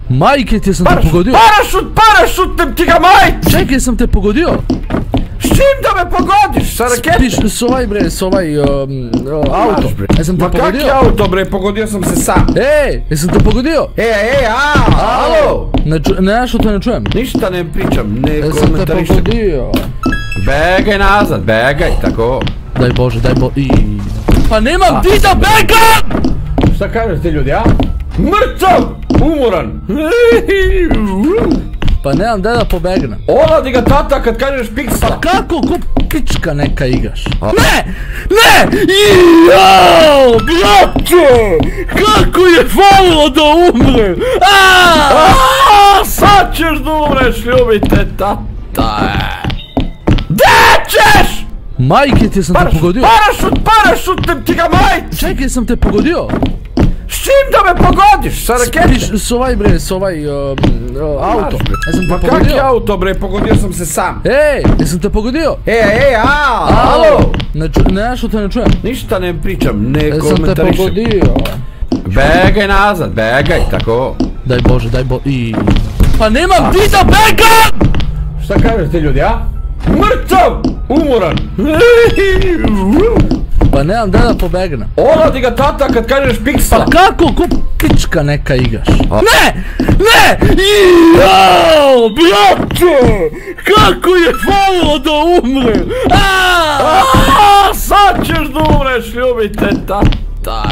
Majke ti sam te pogodio. Parašut ti ga majke! Čekaj, sam te pogodio. S čim da me pogodiš? Sa raketom? S ovaj bre, s ovaj auto. Jesam te Ma pogodio? kaki auto bre, pogodio sam se sam. Ej, jesam te pogodio? Alo! Nešto te ne čujem. Ništa ne pričam, ne Jesam te komentarišem. pogodio. Begaj nazad, begaj, tako. Daj Bože, daj Bože. Pa nemam di da begam! Šta kažeš ti ljudi, a? Mrtav! Umoran! Pa nemam gde da pobegnem. Oladi ga tata kad kažeš piksla. Pa kako ko pička neka igraš? Ne! Ne! Jao! Brate! Kako je falilo da umrem! Sad ćeš da umreš, ljubite tata. Gde ćeš? Majke ti sam te pogodio. Parašut ti ga majke! Čekaj, sam te pogodio. S čim da me pogodiš? Sa raketom? S ovaj bre, s ovaj auto. Jesam Ma te kaki pogodio? auto bre, pogodio sam se sam. Ej, jesam te pogodio? Alo! Nešto te ne čujem. Ništa ne pričam, ne Jesam te komentarišem. pogodio. Begaj nazad, begaj, tako. Daj Bože, daj Bože. Pa nemam di da begam! Šta kažeš ti ljudi, a? Mrtav! Umoran! Pa nemam gde da pobegnem. Oladi ga tata kad kažeš piksla. Pa kako ko pička neka igraš? Ne! Ne! Jao! Brate! Kako je falilo da umrem! Sad ćeš da umreš, ljubite tata.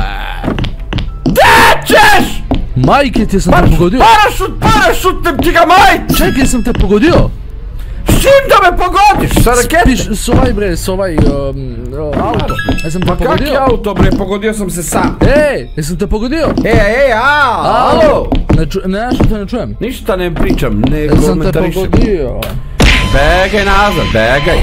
Gde ćeš? Majke ti sam te pogodio. Parašut ti ga majke! Čekaj, sam te pogodio. S čim da me pogodiš? Sa raketom? S ovaj bre, s ovaj auto. Jesam te Ma kaki pogodio? auto bre, pogodio sam se sam. Ej, jesam te pogodio? Alo! Nešto te ne čujem. Ništa ne pričam, ne Jesam te komentarišem. pogodio. Begaj nazad, begaj.